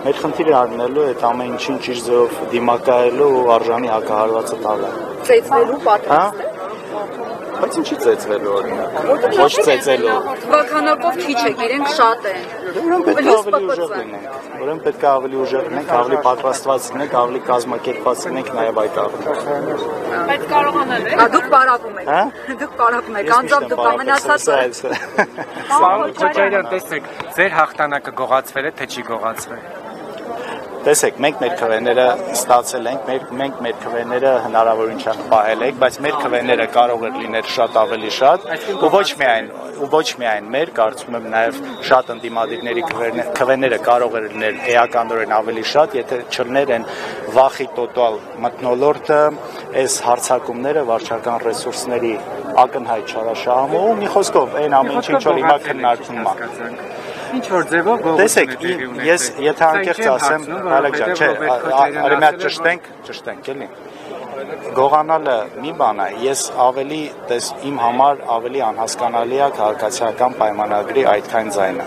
Մեր խնդիրը առնելու այդ ամեն ինչին ճիշտ ձևով դիմակայելու ու արժանի հակահարվածը տալը։ Ծեծվելու պատրաստ է։ Բայց ինչի ծեծվելու օրինակ։ Ոչ ծեծելու։ Վականակով քիչ է, իրենք շատ են։ Ուրեմն պետք է ավելի ուժեղ լինենք, ավելի պատրաստված լինենք, ավելի կազմակերպված լինենք նաև այդ առումով։ Բայց կարողանալ եք։ Դուք պարապում եք։ Դուք պարապում եք, անձամբ դուք ամենասածը։ Պարոն Քոչարյան, տեսեք, ձեր հաղթանակը գողացվել է, թե չի գողացվել։ Տեսեք, մենք մեր քվեները ստացել ենք, մենք մեր քվեները հնարավորին չափ պահել ենք, բայց մեր քվեները կարող է լինել շատ ավելի շատ, ու ոչ միայն մեր, կարծում եմ նաև շատ ընդդիմադիրների քվեները կարող է լինել էականորեն ավելի շատ, եթե չլներ են վախի տոտալ մթնոլորտը, այս հարձակումները վարչական ռեսուրսների ակնհայտ չարաշահումը, ու մի խոսքով այն ամեն ինչ որ հիմա քննարկվում է։ Ինչ որ ձևով տեսեք, ես եթե անկեղծ ասեմ, Ալեք ջան, չէ, արի մի հատ ճշտենք, էլի։ Գողանալը մի բան է, ես իմ համար ավելի անհասկանալի է քաղաքացիական պայմանագրի այդքան ձայնը։